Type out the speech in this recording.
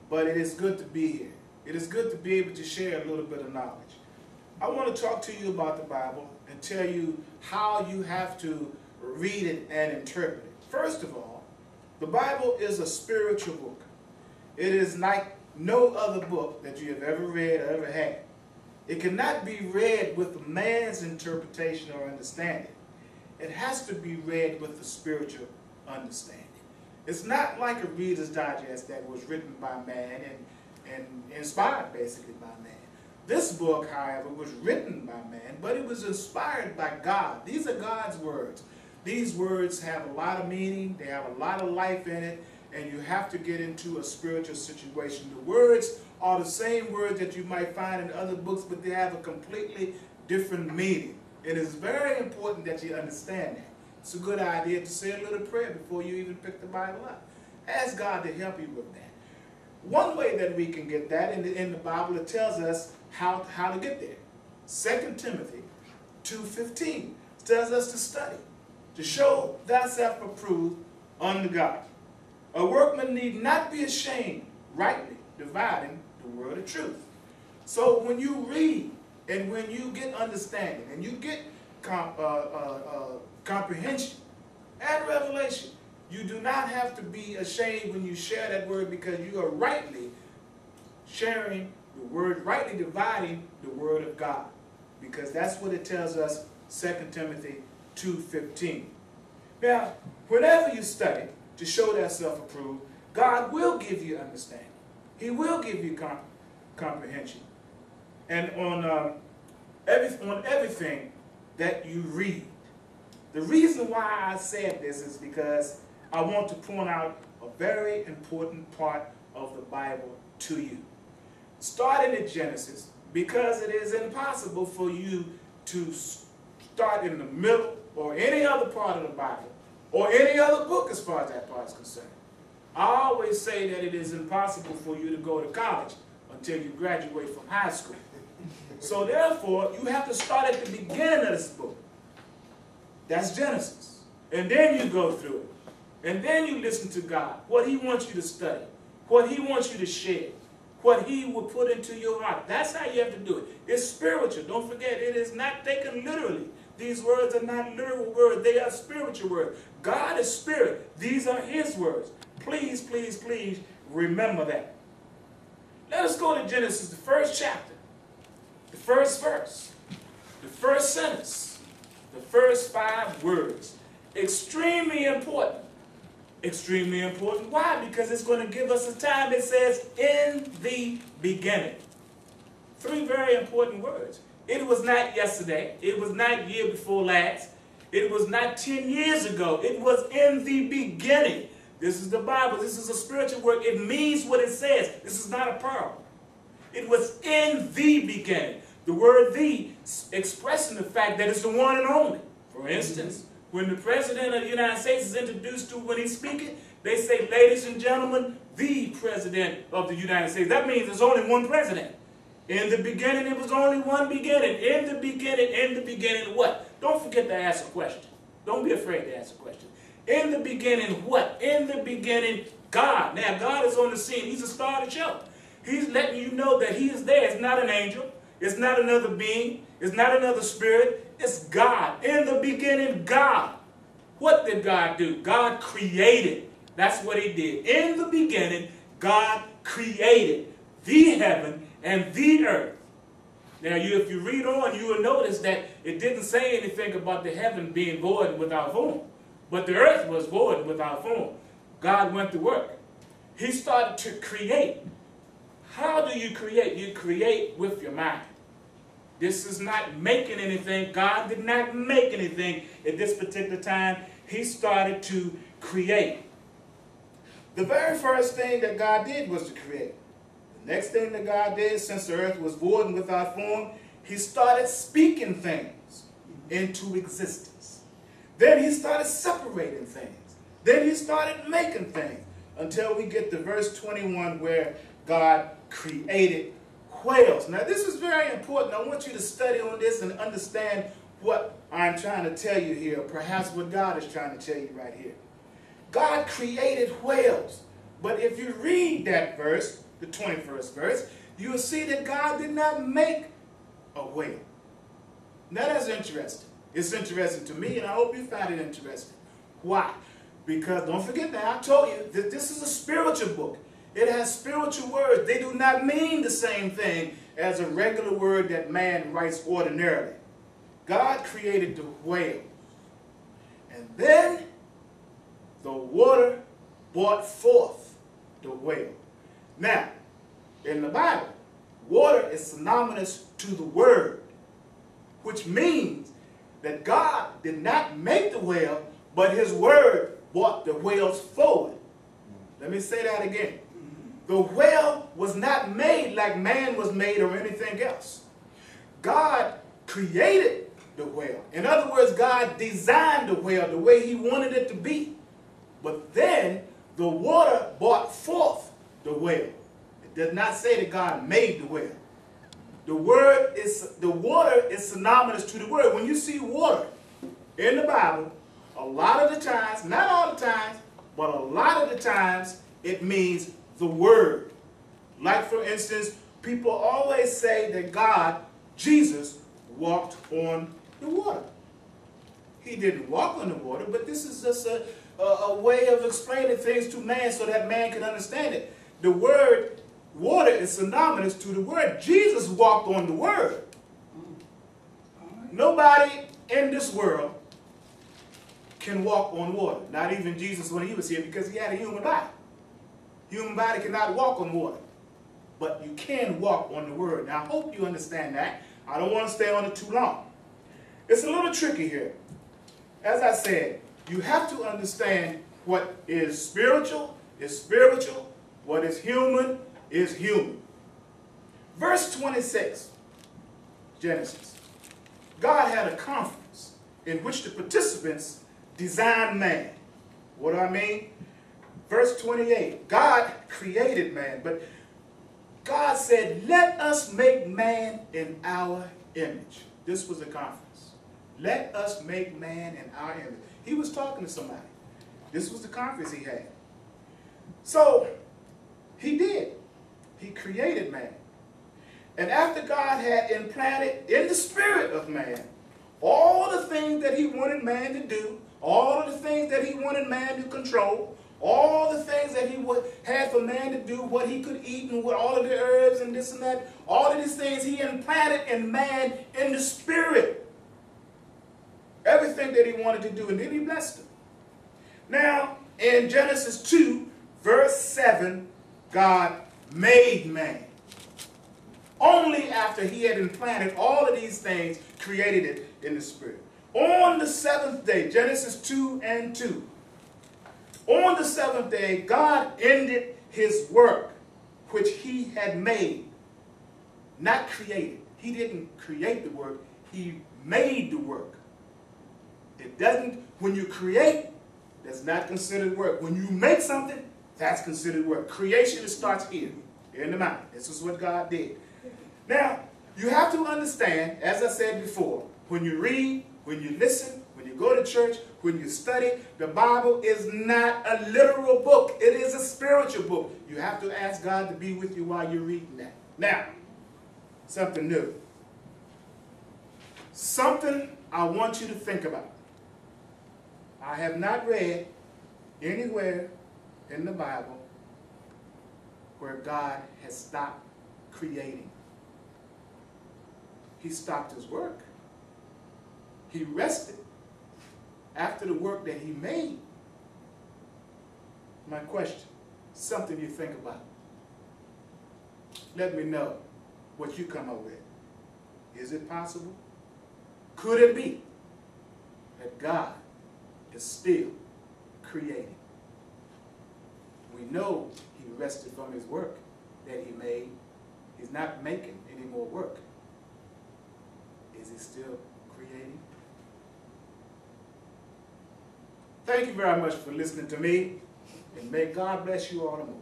but it is good to be here. It is good to be able to share a little bit of knowledge. I want to talk to you about the Bible and tell you how you have to read it and interpret it. First of all, the Bible is a spiritual book. It is like no other book that you have ever read or ever had. It cannot be read with man's interpretation or understanding. It has to be read with the spiritual understanding. It's not like a Reader's Digest that was written by man and inspired basically by man. This book, however, was written by man, but it was inspired by God. These are God's words. These words have a lot of meaning, they have a lot of life in it, and you have to get into a spiritual situation. The words are the same words that you might find in other books, but they have a completely different meaning. It is very important that you understand that. It's a good idea to say a little prayer before you even pick the Bible up. Ask God to help you with that. One way that we can get that, in the Bible, it tells us how to get there. 2 Timothy 2:15 tells us to study, to show thyself approved unto God. A workman need not be ashamed, rightly dividing the word of truth. So when you read and when you get understanding and you get comprehension and revelation, you do not have to be ashamed when you share that word, because you are rightly sharing the word, rightly dividing the word of God. Because that's what it tells us, 2 Timothy 2:15. Now, whenever you study to show thyself approved, God will give you understanding. He will give you comprehension. And on everything that you read. The reason why I said this is because I want to point out a very important part of the Bible to you. Starting in Genesis, because it is impossible for you to start in the middle or any other part of the Bible or any other book as far as that part is concerned. I always say that it is impossible for you to go to college until you graduate from high school. So therefore, you have to start at the beginning of this book. That's Genesis. And then you go through it. And then you listen to God, what He wants you to study, what He wants you to share, what He will put into your heart. That's how you have to do it. It's spiritual. Don't forget, it is not taken literally. These words are not literal words. They are spiritual words. God is spirit. These are His words. Please, please, please remember that. Let us go to Genesis, the first chapter, the first verse, the first sentence, the first 5 words. Extremely important. Extremely important. Why? Because it's going to give us a time that says, in the beginning. 3 very important words. It was not yesterday. It was not year before last. It was not 10 years ago. It was in the beginning. This is the Bible. This is a spiritual word. It means what it says. This is not a parable. It was in the beginning. The word "the" expressing the fact that it's the one and only. For instance, when the President of the United States is introduced to when he's speaking, they say, ladies and gentlemen, the President of the United States. That means there's only one president. In the beginning, it was only one beginning. In the beginning, what? Don't forget to ask a question. Don't be afraid to ask a question. In the beginning, what? In the beginning, God. Now, God is on the scene. He's the star of the show. He's letting you know that He is there. It's not an angel. It's not another being. It's not another spirit. It's God. In the beginning, God. What did God do? God created. That's what He did. In the beginning, God created the heaven and the earth. Now, if you read on, you will notice that it didn't say anything about the heaven being void and without form. But the earth was void and without form. God went to work. He started to create. How do you create? You create with your mind. This is not making anything. God did not make anything at this particular time. He started to create. The very first thing that God did was to create. The next thing that God did, since the earth was void and without form, He started speaking things into existence. Then He started separating things. Then He started making things, until we get to verse 21 where God created whales. Now this is very important. I want you to study on this and understand what I'm trying to tell you here, perhaps what God is trying to tell you right here. God created whales. But if you read that verse, the 21st verse, you will see that God did not make a whale. Now that's interesting. It's interesting to me, and I hope you find it interesting. Why? Because don't forget now, I told you that this is a spiritual book. It has spiritual words. They do not mean the same thing as a regular word that man writes ordinarily. God created the whale. And then the water brought forth the whale. Now, in the Bible, water is synonymous to the word, which means that God did not make the whale, but his word brought the whales forward. Let me say that again. The whale was not made like man was made or anything else. God created the whale. In other words, God designed the whale the way he wanted it to be. But then the water brought forth the whale. It does not say that God made the whale. The water is synonymous to the word. When you see water in the Bible, a lot of the times, not all the times, but a lot of the times, it means the word. Like for instance, people always say that God, Jesus, walked on the water. He didn't walk on the water, but this is just a way of explaining things to man so that man can understand it. The word water is synonymous to the word. Jesus walked on the word. Nobody in this world can walk on water. Not even Jesus when he was here, because he had a human body. Human body cannot walk on water. But you can walk on the word. Now I hope you understand that. I don't want to stay on it too long. It's a little tricky here. As I said, you have to understand what is spiritual is spiritual, what is human is human. Verse 26, Genesis. God had a conference in which the participants designed man. What do I mean? Verse 28, God created man, but God said, let us make man in our image. This was a conference. Let us make man in our image. He was talking to somebody. This was the conference he had. So, he did. He created man. And after God had implanted in the spirit of man all the things that he wanted man to do, all of the things that he wanted man to control, all the things that he had for man to do, what he could eat and what all of the herbs and this and that, all of these things he implanted in man in the spirit. Everything that he wanted to do, and then he blessed him. Now, in Genesis 2, verse 7, God made man. Only after he had implanted all of these things, created it in the spirit. On the seventh day, Genesis 2 and 2, on the seventh day, God ended his work, which he had made, not created. He didn't create the work, he made the work. It doesn't, when you create, that's not considered work. When you make something, that's considered work. Creation starts here, in the mind. This is what God did. Now, you have to understand, as I said before, when you read, when you listen, when you go to church, when you study, the Bible is not a literal book. It is a spiritual book. You have to ask God to be with you while you're reading that. Now, something new. Something I want you to think about. I have not read anywhere in the Bible where God has stopped creating. He stopped his work. He rested after the work that he made. My question, something you think about. Let me know what you come up with. Is it possible? Could it be that God is still creating? We know he rested from his work that he made. He's not making any more work. Is he still creating? Thank you very much for listening to me, and may God bless you all the more.